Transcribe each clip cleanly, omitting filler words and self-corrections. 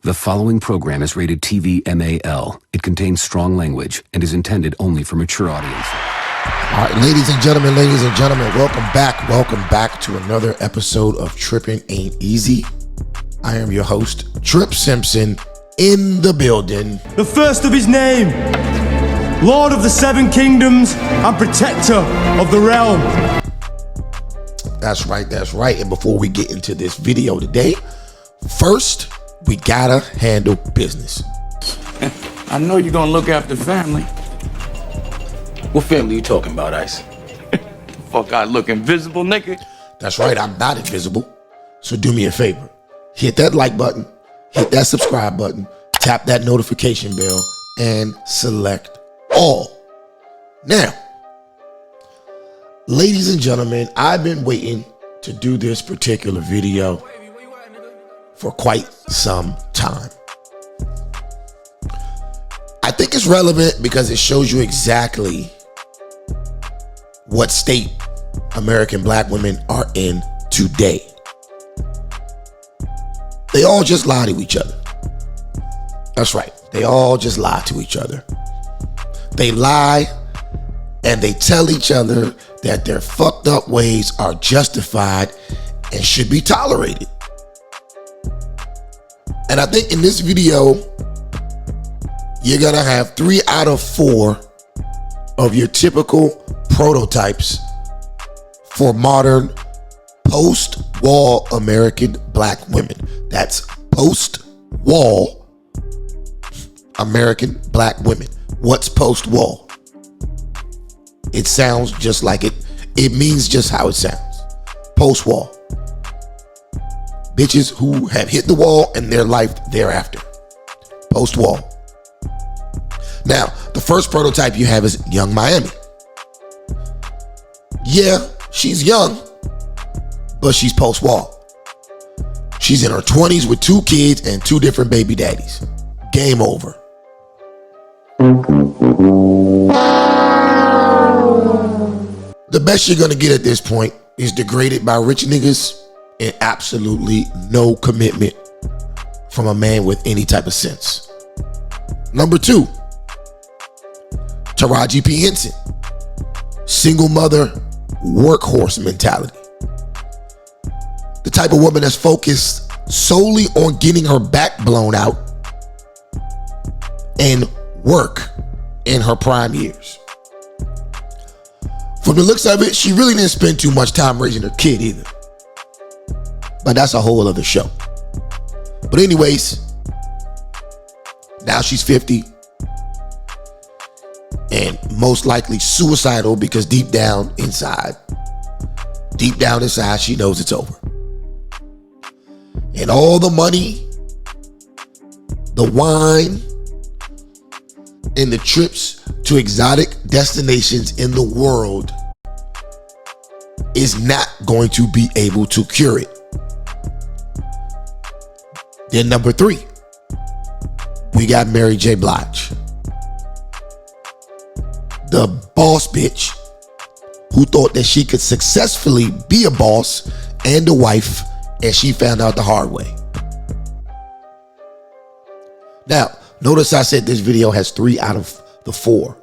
The following program is rated TV MAL. It contains strong language and is intended only for mature audiences. All right, ladies and gentlemen, welcome back to another episode of Trippin' Ain't Easy. I am your host, Trip Simpson, in the building. The first of his name, Lord of the Seven Kingdoms and Protector of the Realm. That's right. And before we get into this video today, first, we gotta handle business. I know you're gonna look after family. What family you talking about, Ice? Fuck, I look invisible, nigga. That's right, I'm not invisible. So do me a favor. Hit that like button, hit that subscribe button, tap that notification bell, and select all. Now, ladies and gentlemen, I've been waiting to do this particular video for quite some time. I think it's relevant because it shows you exactly what state American black women are in today. They all just lie to each other. That's right. They all just lie to each other. They lie and they tell each other that their fucked up ways are justified and should be tolerated. And I think in this video, you're gonna have 3 out of 4 of your typical prototypes for modern post-wall American black women. That's post-wall American black women. What's post-wall? It sounds just like it. It means just how it sounds. Post-wall. Bitches who have hit the wall and their life thereafter. Post-wall. Now, the first prototype you have is Young Miami. Yeah, she's young, but she's post-wall. She's in her 20s with 2 kids and 2 different baby daddies. Game over. The best you're gonna get at this point is degraded by rich niggas and absolutely no commitment from a man with any type of sense. Number 2, Taraji P. Henson. Single mother, workhorse mentality. The type of woman that's focused solely on getting her back blown out and work in her prime years. From the looks of it, she really didn't spend too much time raising her kid either. But that's a whole other show. But anyways, now she's 50 and most likely suicidal because deep down inside, she knows it's over. And all the money, the wine, and the trips to exotic destinations in the world is not going to be able to cure it. Then number 3, we got Mary J. Blige. The boss bitch who thought that she could successfully be a boss and a wife, and she found out the hard way. Now, notice I said this video has 3 out of the 4.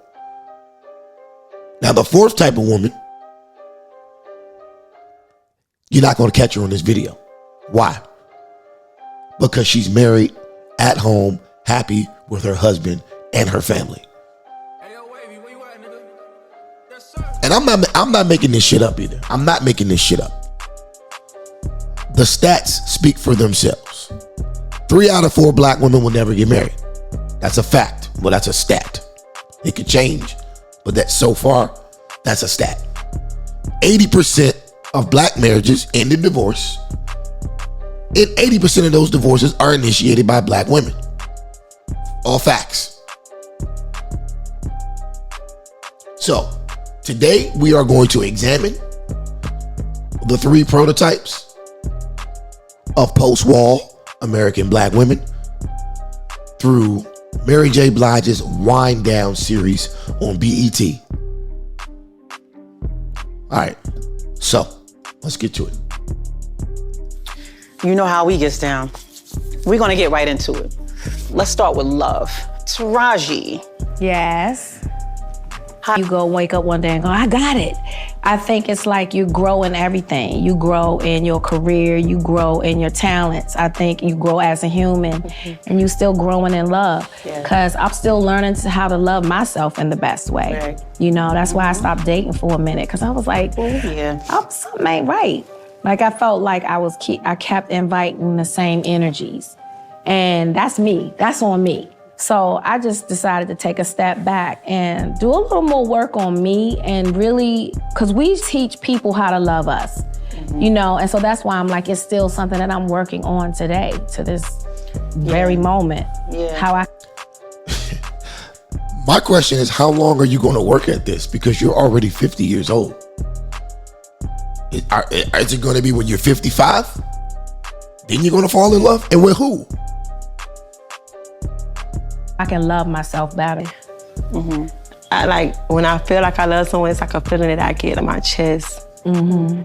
Now, the 4th type of woman, you're not going to catch her on this video. Why? Because she's married, at home, happy with her husband and her family. And I'm not making this shit up either. I'm not making this shit up. The stats speak for themselves. 3 out of 4 black women will never get married. That's a fact. Well, that's a stat. It could change, but that so far, that's a stat. 80% of black marriages end in divorce, and 80% of those divorces are initiated by black women. All facts. So, today we are going to examine the 3 prototypes of post-wall American black women through Mary J. Blige's Wind Down series on BET. All right, so let's get to it. You know how we gets down. we're gonna get right into it. Let's start with love. Taraji. Yes. You go wake up one day and go, I got it. I think it's like you grow in everything. You grow in your career, you grow in your talents. I think you grow as a human and you still growing in love. Because I'm still learning how to love myself in the best way. Right. You know, that's why I stopped dating for a minute. Because I was like, something ain't right. Like I felt like I kept inviting the same energies. And that's me, that's on me. So I just decided to take a step back and do a little more work on me and really, because we teach people how to love us, you know, and so that's why I'm like, it's still something that I'm working on today, to this very moment. My question is, how long are you going to work at this? Because you're already 50 years old. Is it going to be when you're 55? Then you're going to fall in love? And with who? I can love myself better. I like, when I feel like I love someone, it's like a feeling that I get in my chest. In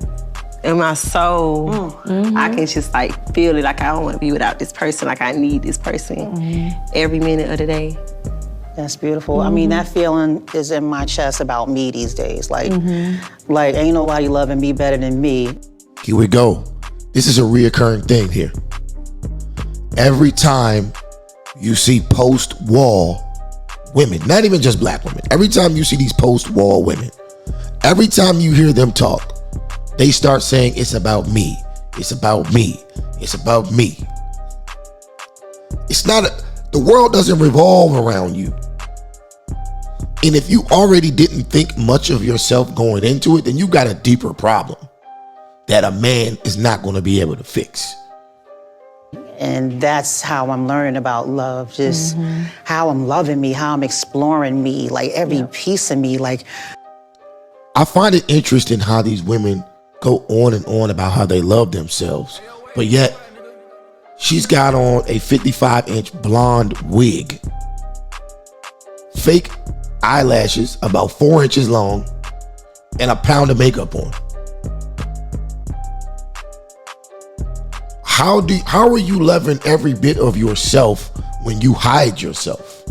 my soul. I can just like feel it, like I don't want to be without this person, like I need this person every minute of the day. That's beautiful. I mean, that feeling is in my chest about me these days. Like ain't nobody loving me better than me. Here we go. This is a reoccurring thing here. Every time you see post-wall women, not even just black women, every time you see these post-wall women, every time you hear them talk, they start saying, it's about me, it's about me, it's about me. It's not, the world doesn't revolve around you. And if you already didn't think much of yourself going into it, then you got a deeper problem that a man is not going to be able to fix. And that's how I'm learning about love, just how I'm loving me, how I'm exploring me, like every piece of me. Like, I find it interesting how these women go on and on about how they love themselves, but yet she's got on a 55-inch blonde wig, fake eyelashes about 4 inches long, and a pound of makeup on. How are you loving every bit of yourself when you hide yourself?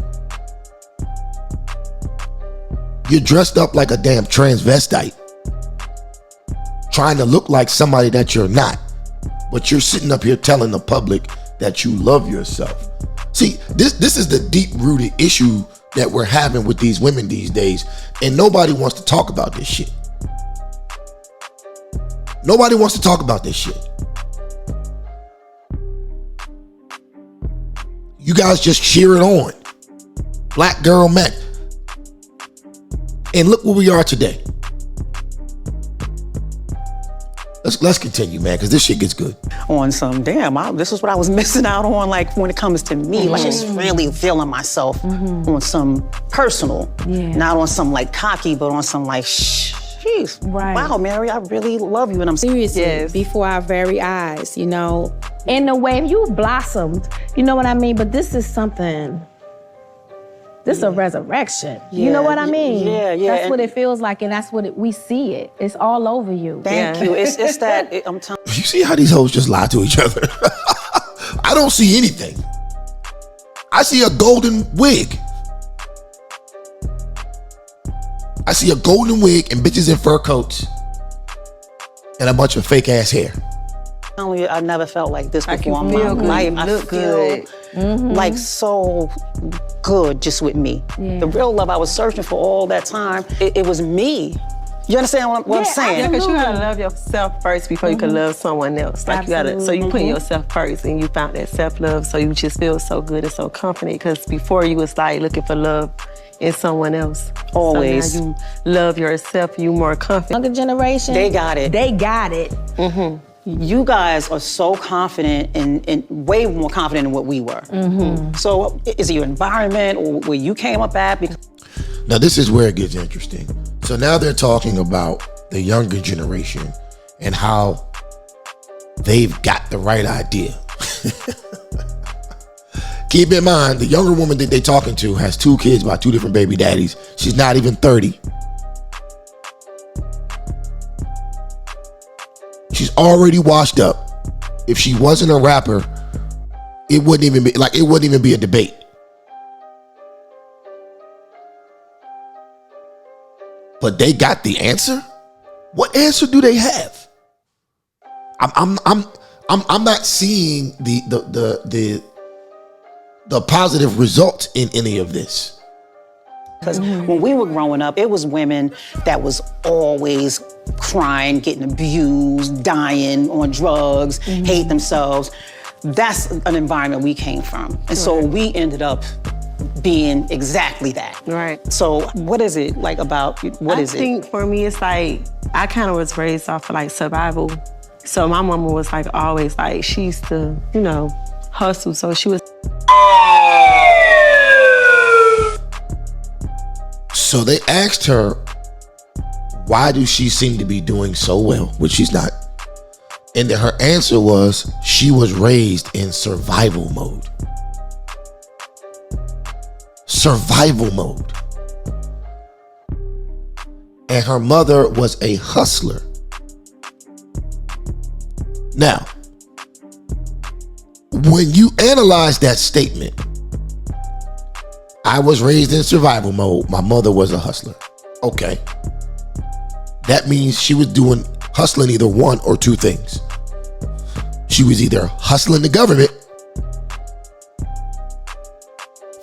You're dressed up like a damn transvestite, trying to look like somebody that you're not, but you're sitting up here telling the public that you love yourself. See, this is the deep-rooted issue that we're having with these women these days, and nobody wants to talk about this shit. Nobody wants to talk about this shit. You guys just cheer it on. Black girl Mac. And look where we are today. Let's continue, man, because this shit gets good. On some, this is what I was missing out on, like when it comes to me, like just really feeling myself on some personal, not on some like cocky, but on some like, jeez, wow, Mary, I really love you. And I'm seriously, before our very eyes, you know, in the way you blossomed, you know what I mean? But this is something, this is a resurrection. You know what I mean? That's what it feels like, and that's what we see it. It's all over you. Thank you. It's that, I'm telling you. You see how these hoes just lie to each other? I don't see anything. I see a golden wig. I see a golden wig and bitches in fur coats and a bunch of fake ass hair. I never felt like this before in feel my good. life. You look good. Like so good just with me. The real love I was searching for all that time, it was me. You understand what I'm saying? Yeah, because you gotta love yourself first before you can love someone else. Like you gotta, so you put yourself first and you found that self-love, so you just feel so good and so confident, because before you was like looking for love in someone else. Always. So now you love yourself, you more confident. Younger generation, they got it. They got it. You guys are so confident and way more confident than what we were. So is it your environment or where you came up at? Because now this is where it gets interesting. So now they're talking about the younger generation and how they've got the right idea. Keep in mind, the younger woman that they're talking to has 2 kids by 2 different baby daddies. She's not even 30. She's already washed up. If she wasn't a rapper, it wouldn't even be a debate. But they got the answer. What answer do they have? I'm not seeing the positive result in any of this. Because when we were growing up, it was women that was always crying, getting abused, dying on drugs, hate themselves. That's an environment we came from. And so we ended up being exactly that. Right. So what is it like about, what is it? I think for me, it's like, I kind of was raised off of like survival. So my mama was like always like, she used to, you know, hustle. So she was. So they asked her, why do she seem to be doing so well, which she's not? And then her answer was, she was raised in survival mode. Survival mode. And her mother was a hustler. Now, when you analyze that statement, I was raised in survival mode. My mother was a hustler. Okay. That means she was doing hustling either one or two things. She was either hustling the government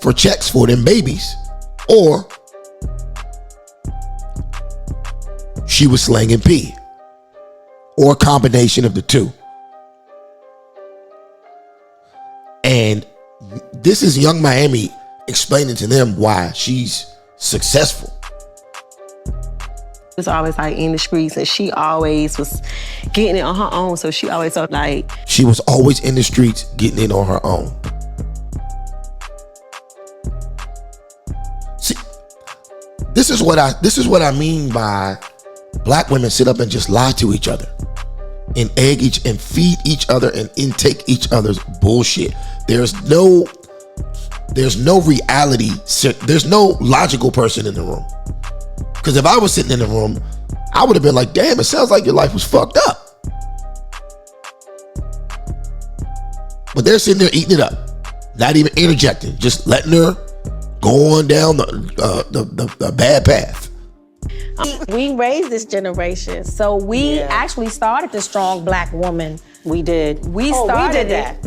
for checks for them babies, or she was slanging P, or a combination of the two. And this is Young Miami explaining to them why she's successful. Was always like in the streets, and she always was getting it on her own. So she always felt like she was always in the streets getting it on her own. See, this is what I mean by black women sit up and just lie to each other and egg each and feed each other and intake each other's bullshit. There's no reality. There's no logical person in the room. Because if I was sitting in the room, I would have been like, damn, it sounds like your life was fucked up. But they're sitting there eating it up, not even interjecting, just letting her go on down the bad path. We raised this generation, so we actually started the strong black woman. We did. We started that.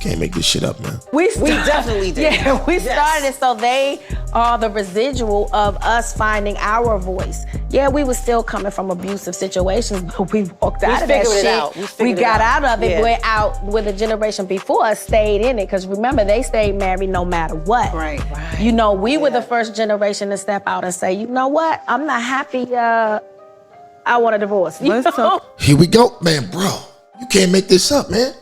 Can't make this shit up, man. We definitely did. Yeah, we started it, so they are the residual of us finding our voice. Yeah, we were still coming from abusive situations, but we walked out of that shit. We got out of it, but out with the generation before us stayed in it. Because remember, they stayed married no matter what. Right. You know, we were the first generation to step out and say, you know what? I'm not happy. I want a divorce. You know? Here we go, man, bro. You can't make this up, man.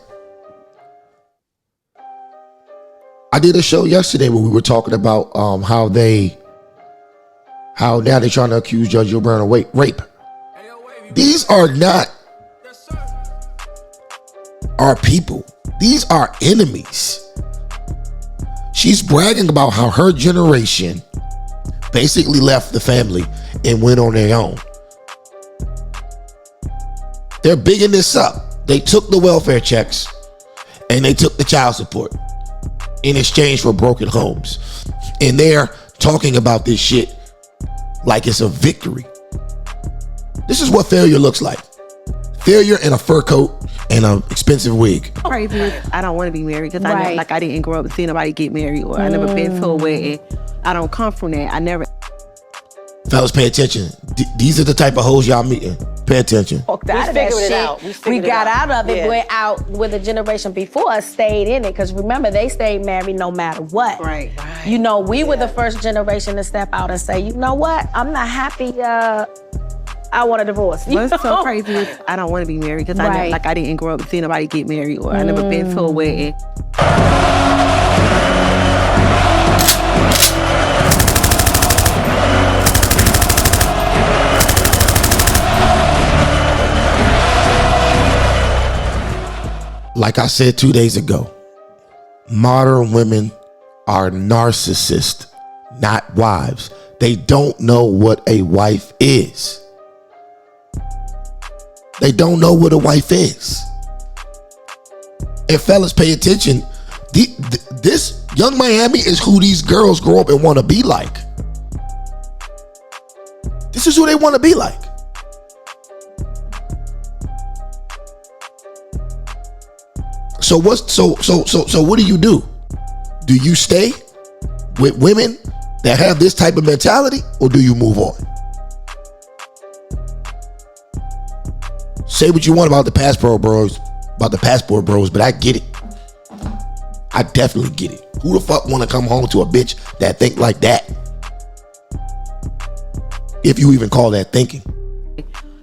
I did a show yesterday where we were talking about how now they're trying to accuse Judge Joe Brown of rape. These are not our people. These are enemies. She's bragging about how her generation basically left the family and went on their own. They're bigging this up. They took the welfare checks and they took the child support in exchange for broken homes. And they're talking about this shit like it's a victory. This is what failure looks like. Failure in a fur coat and an expensive wig. crazy. I don't want to be married because I didn't grow up seeing nobody get married, or I never been to a wedding. I don't come from that. I never. Fellas, pay attention. These are the type of hoes y'all meeting. Pay attention. We got out of it, but out with the generation before us stayed in it. Because remember, they stayed married no matter what. Right. You know, we were the first generation to step out and say, you know what? I'm not happy. I want a divorce. What's so crazy is I don't want to be married because I didn't grow up seeing nobody get married, or I never been to a wedding. Like I said 2 days ago, modern women are narcissists, not wives. They don't know what a wife is. They don't know what a wife is. And fellas, pay attention. This Young Miami is who these girls grow up and want to be like. This is who they want to be like. So what do you do? Do you stay with women that have this type of mentality, or do you move on? Say what you want about the passport bros, but I get it. I definitely get it. Who the fuck want to come home to a bitch that think like that? If you even call that thinking.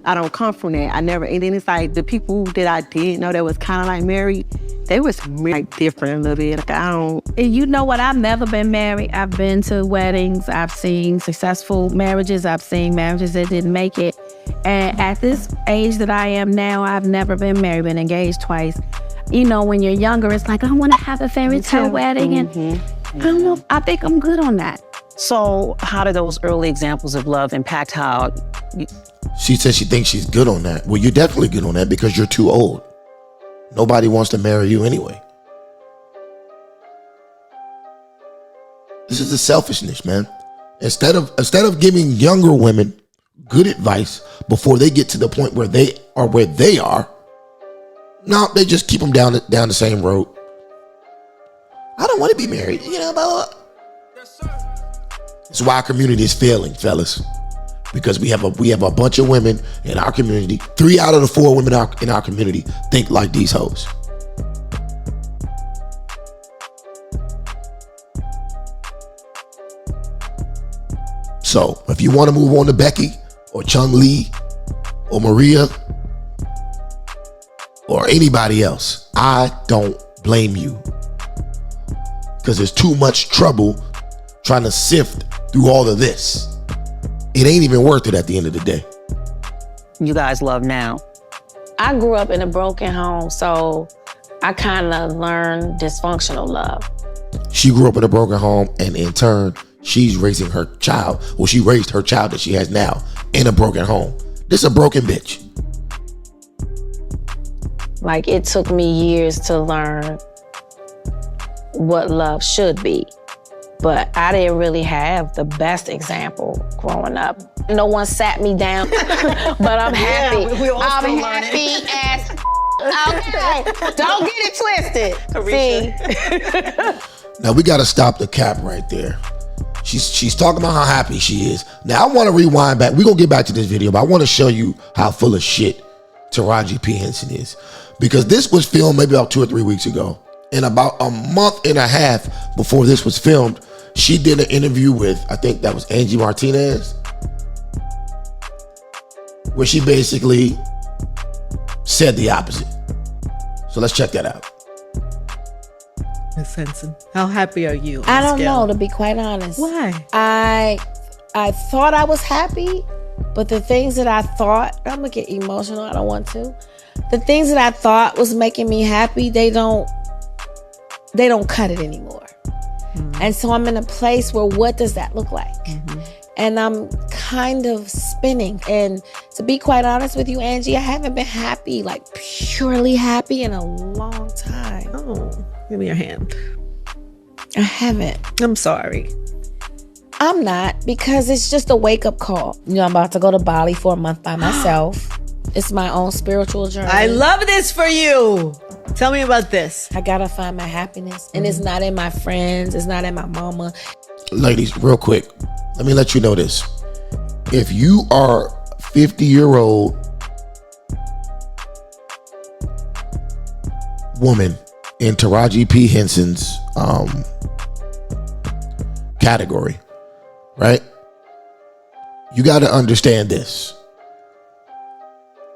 I don't come from that. I never, and then it's like the people that I did know that was kind of like married, they was like different a little bit. Like I don't. And you know what? I've never been married. I've been to weddings. I've seen successful marriages. I've seen marriages that didn't make it. And at this age that I am now, I've never been married, been engaged twice. You know, when you're younger, it's like, I want to have a fairy tale wedding. And I don't know, I think I'm good on that. So how did those early examples of love impact how She says she thinks she's good on that. Well, you're definitely good on that because you're too old. Nobody wants to marry you anyway. This is the selfishness, man. Instead of giving younger women good advice before they get to the point where they are, no, they just keep them down the same road. I don't want to be married, you know, blah, blah. That's why our community is failing, fellas. Because we have a bunch of women in our community. 3 out of the 4 women in our community think like these hoes. So if you want to move on to Becky or Chung Lee or Maria or anybody else, I don't blame you. Because there's too much trouble trying to sift through all of this. It ain't even worth it at the end of the day. you guys love now? I grew up in a broken home, so I kind of learned dysfunctional love. She grew up in a broken home, and in turn, she's raising her child. Well, she raised her child that she has now in a broken home. This is a broken bitch. Like, it took me years to learn what love should be. But I didn't really have the best example growing up. No one sat me down, but I'm happy. Yeah, we all I'm still happy as okay. Don't get it twisted. See? Now we gotta stop the cap right there. She's talking about how happy she is. Now I want to rewind back. We're gonna get back to this video, but I want to show you how full of shit Taraji P. Henson is. Because this was filmed maybe about 2 or 3 weeks ago. And about a month and a half before this was filmed, she did an interview with, I think that was Angie Martinez, where she basically said the opposite. So let's check that out. Miss Henson, how happy are you? I don't know, to be quite honest. Why? I thought I was happy, but the things that I thought, I'm gonna get emotional, I don't want to. The things that I thought was making me happy, they don't cut it anymore. Mm-hmm. And so I'm in a place where, what does that look like? Mm-hmm. And I'm kind of spinning. And to be quite honest with you, Angie, I haven't been happy, like purely happy, in a long time. Oh, give me your hand. I haven't. I'm sorry. I'm not, because it's just a wake-up call. You know, I'm about to go to Bali for a month by myself. It's my own spiritual journey. I love this for you. Tell me about this. I gotta find my happiness. And it's not in my friends. It's not in my mama. Ladies, real quick, let me let you know this. If you are 50-year-old woman in Taraji P. Henson's category, right? You got to understand this.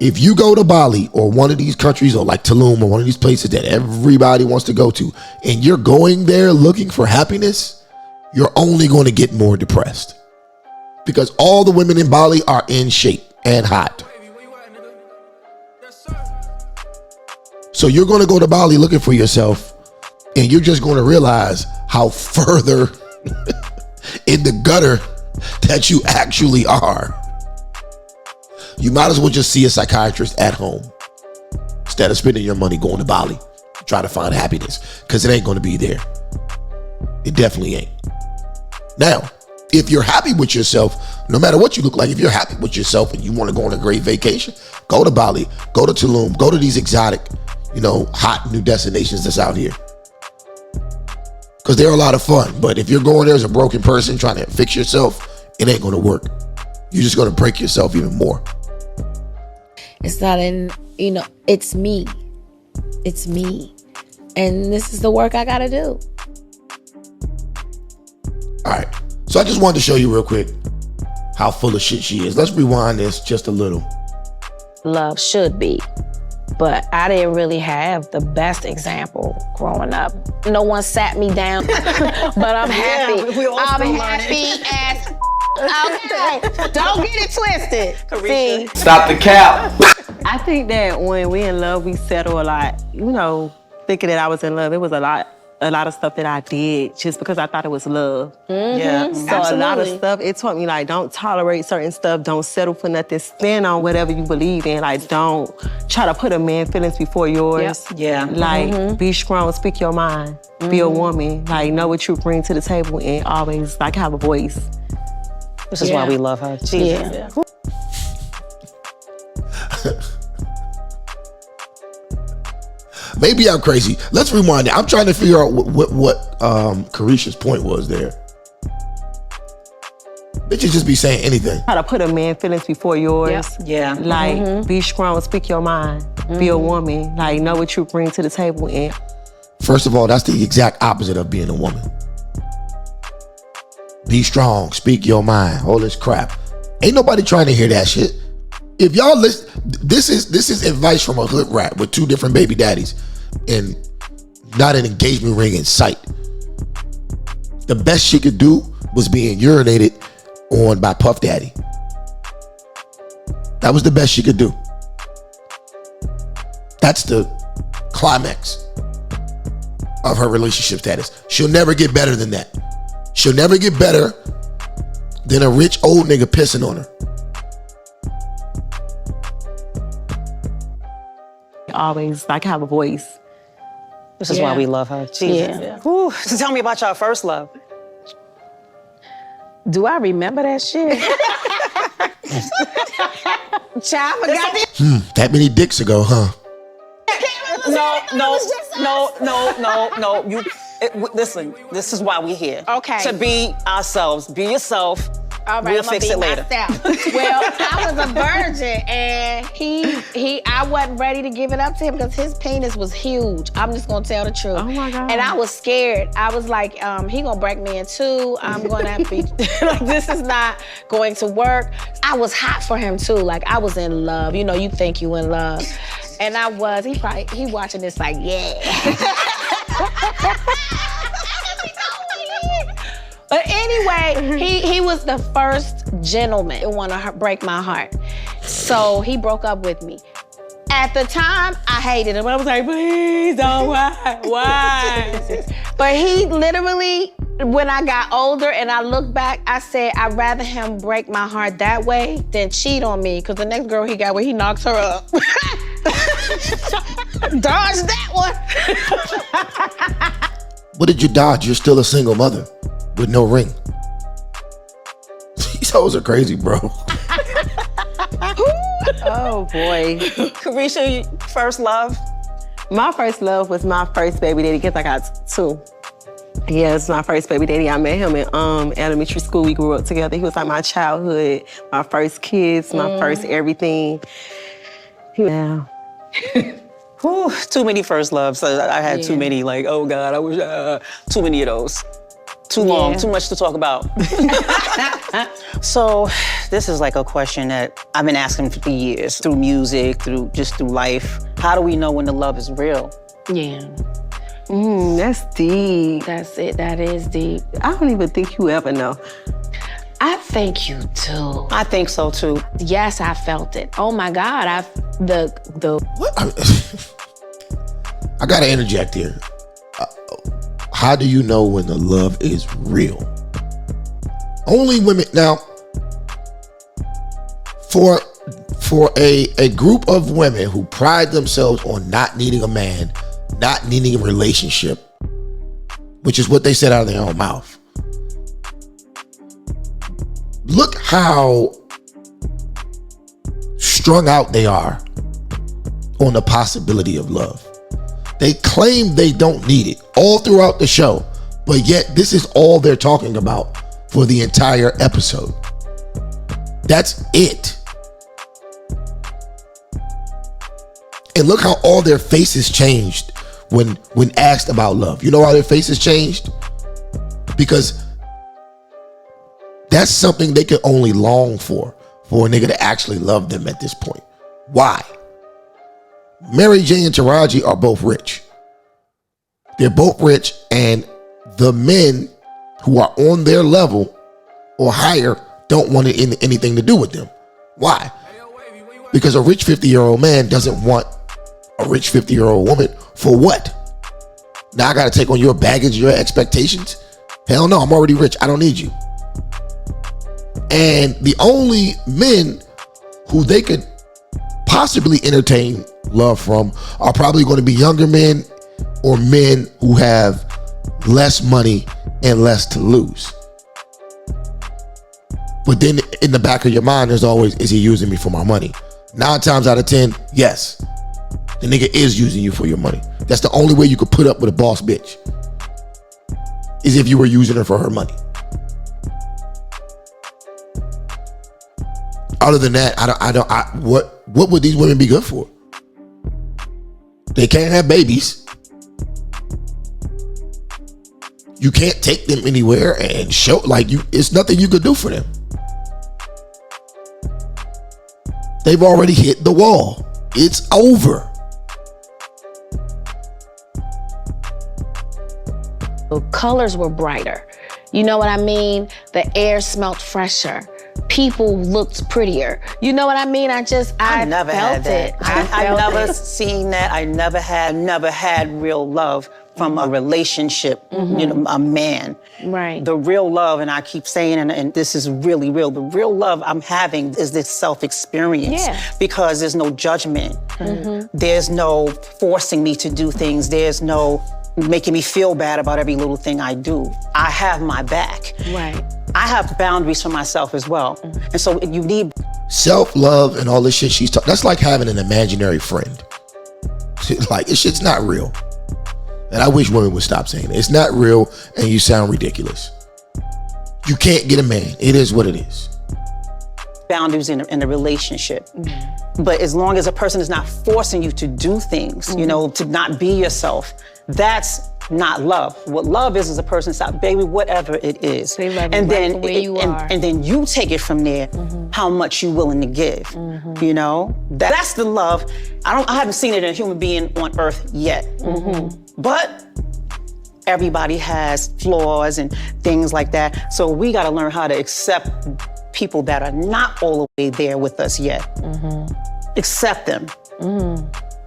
If you go to Bali or one of these countries, or like Tulum or one of these places that everybody wants to go to, and you're going there looking for happiness, you're only going to get more depressed. Because all the women in Bali are in shape and hot. So you're going to go to Bali looking for yourself, and you're just going to realize how further in the gutter that you actually are. You might as well just see a psychiatrist at home instead of spending your money going to Bali, trying to find happiness, because it ain't going to be there. It definitely ain't. Now, if you're happy with yourself, no matter what you look like, if you're happy with yourself and you want to go on a great vacation, go to Bali, go to Tulum, go to these exotic, hot new destinations that's out here. Because they're a lot of fun. But if you're going there as a broken person trying to fix yourself, it ain't going to work. You're just going to break yourself even more. It's not it's me. It's me. And this is the work I got to do. All right. So I just wanted to show you real quick how full of shit she is. Let's rewind this just a little. Love should be. But I didn't really have the best example growing up. No one sat me down, but I'm happy. I'm happy as okay. Don't get it twisted. See? Stop the cap. I think that when we in love, we settle a lot. Thinking that I was in love, it was a lot of stuff that I did just because I thought it was love. Yeah, so absolutely. A lot of stuff, it taught me don't tolerate certain stuff, don't settle for nothing, stand on whatever you believe in. Don't try to put a man's feelings before yours. Yep. Yeah. Be strong, speak your mind, be a woman, know what you bring to the table and always have a voice. This is why we love her. Jesus. Yeah. Maybe I'm crazy. Let's rewind it. I'm trying to figure out what Carisha's point was there. Bitches just be saying anything. How to put a man's feelings before yours. Yeah. Be strong, speak your mind, be a woman, know what you bring to the table. And first of all, that's the exact opposite of being a woman. Be strong, speak your mind, all this crap. Ain't nobody trying to hear that shit. If y'all listen, this is advice from a hood rat with 2 different baby daddies and not an engagement ring in sight. The best she could do was being urinated on by Puff Daddy. That was the best she could do. That's the climax of her relationship status. She'll never get better than that. She'll never get better than a rich old nigga pissing on her. always have a voice. This is why we love her. Jesus. Yeah. Ooh, so tell me about your first love. Do I remember that shit? Child, forgot this. That many dicks ago, huh? No. Listen, this is why we here. Okay. To be ourselves. Be yourself. All right, we'll fix it later. Well, I was a virgin, and I wasn't ready to give it up to him because his penis was huge. I'm just gonna tell the truth. Oh my God. And I was scared. I was like, he gonna break me in 2. I'm gonna have to be like, this is not going to work. I was hot for him too. Like I was in love. You think you in love, and I was. He watching this like, yeah. But anyway, he was the first gentleman to want to break my heart. So he broke up with me. At the time, I hated him. I was like, please don't, why? But he literally, when I got older and I look back, I said, I'd rather him break my heart that way than cheat on me. Because the next girl he got with, he knocks her up. Dodge that one. What did you dodge? You're still a single mother with no ring. These hoes are crazy, bro. Oh boy. Carisha, first love? My first love was my first baby daddy, because I got 2. Yeah, it's my first baby daddy. I met him in elementary school. We grew up together. He was like my childhood, my first kiss, my first everything. Yeah. Whew, too many first loves. I had too many, like, oh God, I wish, too many of those. Too long, too much to talk about. So this is like a question that I've been asking for years, through music, through life. How do we know when the love is real? Yeah. That's deep. That's it. That is deep. I don't even think you ever know. I think you do. I think so too. Yes, I felt it. Oh my God, What? I gotta interject here. How do you know when the love is real? Only women now. For for a group of women who pride themselves on not needing a man, not needing a relationship, which is what they said out of their own mouth. Look how strung out they are on the possibility of love. They claim they don't need it all throughout the show, but yet this is all they're talking about for the entire episode. That's it. And look how all their faces changed when asked about love. You know why their faces changed? Because that's something they could only long for a nigga to actually love them at this point. Why? Mary J and Taraji are both rich. They're both rich, and the men who are on their level or higher don't want anything to do with them. Why? Because a rich 50-year-old man doesn't want a rich 50-year-old woman for what? Now I gotta take on your baggage, your expectations? Hell no, I'm already rich. I don't need you. And the only men who they could possibly entertain love from are probably going to be younger men or men who have less money and less to lose. But then in the back of your mind, there's always, is he using me for my money? 9 times out of 10, yes. The nigga is using you for your money. That's the only way you could put up with a boss bitch, is if you were using her for her money. Other than that, what would these women be good for? They can't have babies. You can't take them anywhere and show, like, it's nothing you could do for them. They've already hit the wall. It's over. The colors were brighter. You know what I mean? The air smelled fresher. People looked prettier. You know what I mean? I never felt had that. it. I never seen that. I never had real love from a relationship, you know, a man. Right. The real love, and I keep saying, and this is really real, the real love I'm having is this self-experience. Yeah. Because there's no judgment. There's no forcing me to do things. There's no making me feel bad about every little thing I do. I have my back. Right. I have boundaries for myself as well. And so you need self-love and all this shit she's talking. That's like having an imaginary friend. Like, this shit's not real. And I wish women would stop saying it. It's not real, and you sound ridiculous. You can't get a man. It is what it is. Boundaries in a relationship. But as long as a person is not forcing you to do things, you know, to not be yourself, that's not love. What love is a person stop, baby, whatever it is. They love and you then right the way you are. And then you take it from there, how much you willing to give. You know? That's the love. I haven't seen it in a human being on earth yet. But everybody has flaws and things like that. So we gotta learn how to accept people that are not all the way there with us yet. Accept them.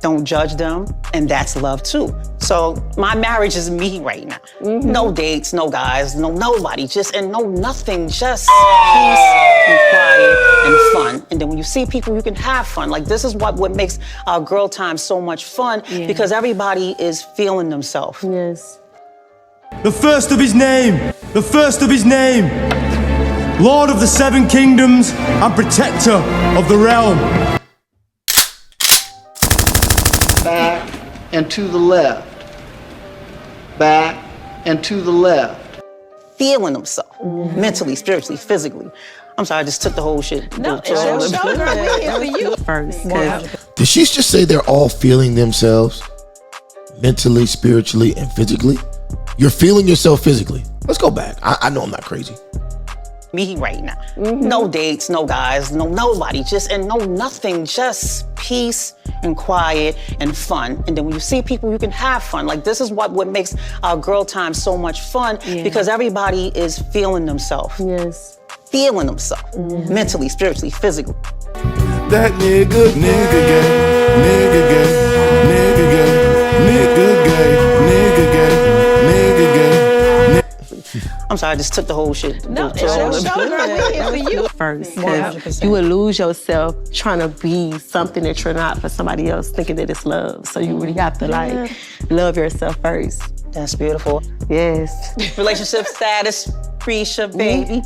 Don't judge them, and that's love too. So my marriage is me right now. No dates, no guys, no nobody, nothing, just peace and quiet and fun. And then when you see people, you can have fun. Like, this is what makes our girl time so much fun, because everybody is feeling themselves. Yes. The first of his name, the first of his name, Lord of the 7 kingdoms and protector of the realm. Back and to the left. Back and to the left. Feeling themselves, mentally, spiritually, physically. I'm sorry, I just took the whole shit. No, it's your show, girl. We're here for you first. Did she just say they're all feeling themselves mentally, spiritually, and physically? You're feeling yourself physically. Let's go back. I know I'm not crazy. Me right now. No dates, no guys, no nobody, nothing, just peace and quiet and fun. And then when you see people, you can have fun. Like, this is what makes our girl time so much fun, because everybody is feeling themselves. Yes. Feeling themselves, mentally, spiritually, physically. That nigga gay, nigga gay, nigga gay, nigga gay, nigga gay, nigga gay. I'm sorry, I just took the whole shit. No, it's your show, girl. We're here for you. First, because you would lose yourself trying to be something that you're not for somebody else, thinking that it's love. So you really have to like love yourself first. That's beautiful. Yes. Relationship status, Prisha, baby.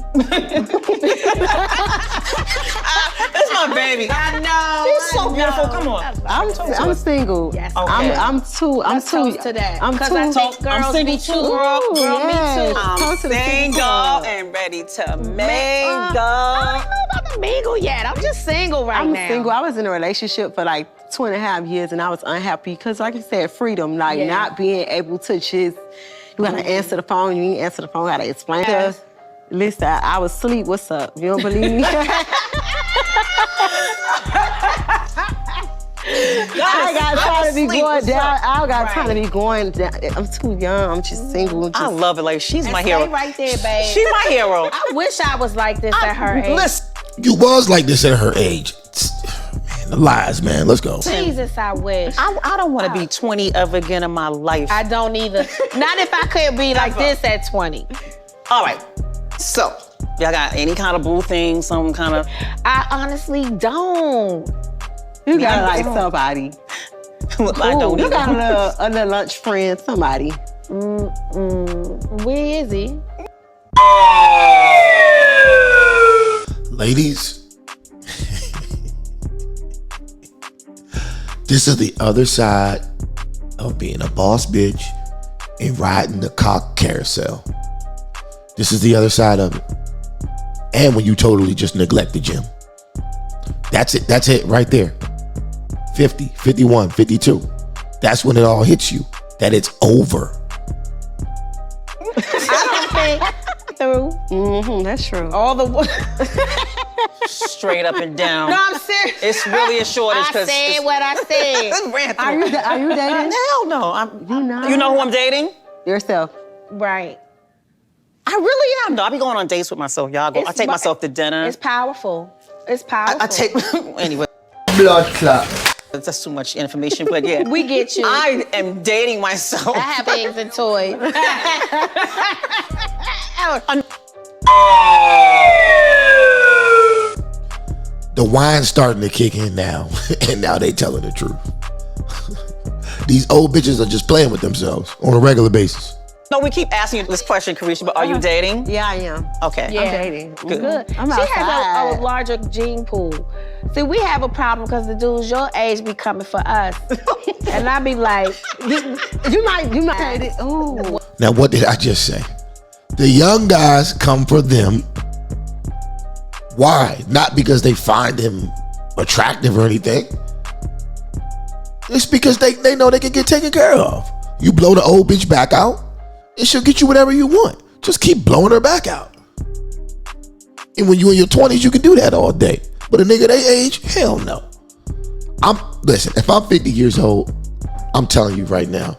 That's my baby. I know. She's so beautiful. Come on. I'm single. Yes. Okay. I'm too. Let's toast to that. I'm Because too. I think girls be too. Girl, me too. I'm Toast to the single single club. and ready to mingle. I don't know about the mingle yet. I'm just single right I'm now. single. I was in a relationship for like 2.5 years and I was unhappy because, like you said, freedom, like not being able to just, you gotta answer the phone, you ain't answer the phone, gotta explain. Yes. Listen, I was asleep, what's up? You don't believe me? I got time to be going down. I got time to be going down. I'm too young, I'm just single. I love it. Like, she's my hero. Stay right there, babe. She's my hero. I wish I was like this at her age. Listen. You was like this at her age. Man, the lies, man. Let's go. Jesus, I wish. I don't want to be 20 ever again in my life. I don't either. Not if I could be like this at 20. All right. So, y'all got any kind of boo thing, some kind of... I honestly don't. You gotta like somebody. I don't You either. got a little lunch friend, somebody. Where is he? Ladies, this is the other side of being a boss bitch and riding the cock carousel. This is the other side of it. And when you totally just neglect the gym. That's it. That's it right there. 50, 51, 52. That's when it all hits you. That it's over. I don't think through. That's true. All the Straight up and down. No, I'm serious. It's really a shortage. I said what I said. Are you dating? Hell no. You know who I'm dating? Yourself. Right. I really am, though. I be going on dates with myself. Y'all go. I take myself to dinner. It's powerful. It's powerful. I take... Anyway. Blood clot. That's too much information, but yeah. We get you. I am dating myself. I have eggs and toys. The wine's starting to kick in now, and now they telling the truth. These old bitches are just playing with themselves on a regular basis. No, we keep asking you this question, Carisha, but are you dating? Yeah, I am. Okay. Yeah. I'm dating. Good. I'm She outside. has a larger gene pool. See, we have a problem because the dudes your age be coming for us. And I be like, you might say it. Ooh. Now, what did I just say? The young guys come for them. Why? Not because they find him attractive or anything. It's because they know they can get taken care of. You blow the old bitch back out, and she'll get you whatever you want. Just keep blowing her back out. And when you're in your 20s, you can do that all day. But a nigga they age, hell no. Listen, if I'm 50 years old, I'm telling you right now,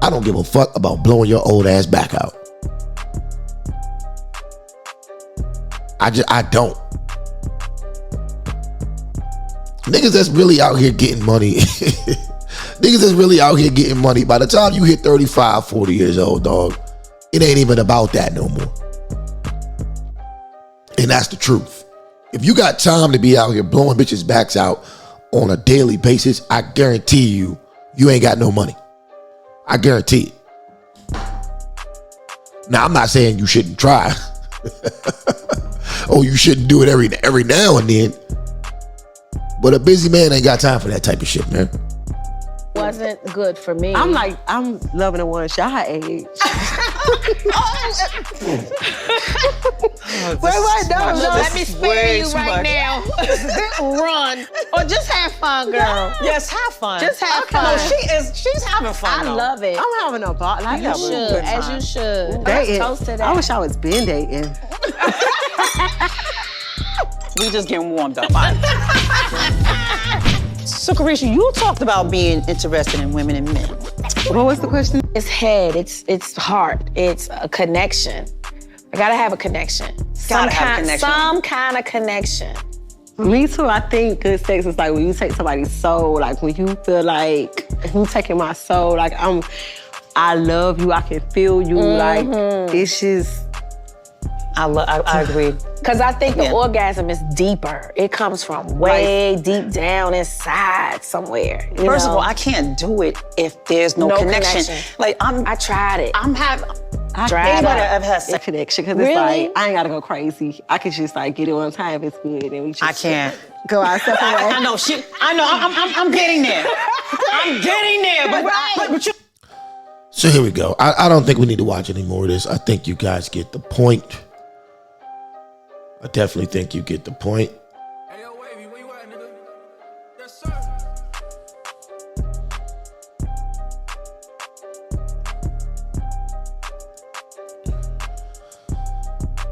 I don't give a fuck about blowing your old ass back out. I don't. Niggas that's really out here getting money. Niggas that's really out here getting money. By the time you hit 35, 40 years old, dog, it ain't even about that no more. And that's the truth. If you got time to be out here blowing bitches' backs out on a daily basis, I guarantee you, you ain't got no money. I guarantee it. Now, I'm not saying you shouldn't try. Oh, you shouldn't do it every now and then. But a busy man ain't got time for that type of shit, man. wasn't good for me. I'm loving the one shy age. Wait, no, much. let This me is spare way you too right much. now. Run. Or just have fun, girl. Yes, have fun. Just have fun. No, she's having fun. I though. love it. I'm having a ball. Like, You should, as you should. Dating. Let's toast to that. I wish I was been dating. We just getting warmed up. So, Carisha, you talked about being interested in women and men. What was the question? It's head, it's heart, it's a connection. I gotta have a connection. Some kind of connection. Me too. I think good sex is like when you take somebody's soul, like when you feel like you taking my soul, like I love you, I can feel you, like it's just I agree. Because I think the orgasm is deeper. It comes from way deep down inside somewhere. First of all, I can't do it if there's no connection. Like I tried it. I've had sex connection because it's like I ain't gotta go crazy. I can just like get it one time. It's good, and we just I can't go our separate ways. I know. I know. I'm getting there. I'm getting there. But you. So here we go. I don't think we need to watch any more of this. I think you guys get the point. I definitely think you get the point. Hey, yo, Wavy, where you at, nigga? Yes, sir.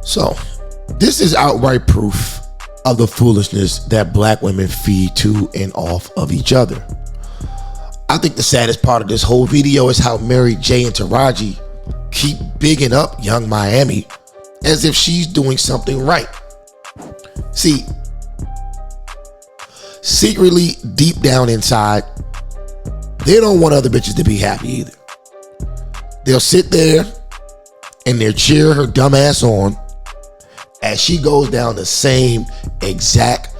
So, this is outright proof of the foolishness that black women feed to and off of each other. I think the saddest part of this whole video is how Mary J and Taraji keep bigging up Young Miami as if she's doing something right. See, secretly, deep down inside, they don't want other bitches to be happy either. They'll sit there and they'll cheer her dumb ass on as she goes down the same exact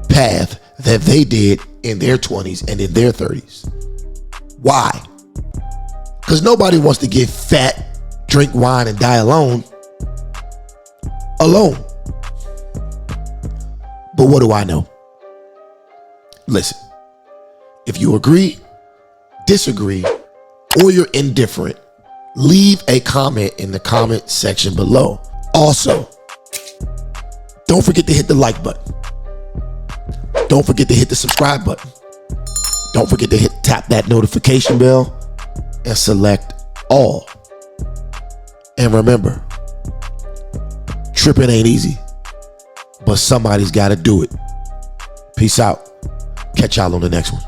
path that they did in their 20s and in their 30s. Why? Because nobody wants to get fat, drink wine, and die alone. But what do I know? Listen, if you agree, disagree, or you're indifferent, leave a comment in the comment section below. Also, don't forget to hit the like button. Don't forget to hit the subscribe button. Don't forget to tap that notification bell and select all. And remember, tripping ain't easy, but somebody's got to do it. Peace out. Catch y'all on the next one.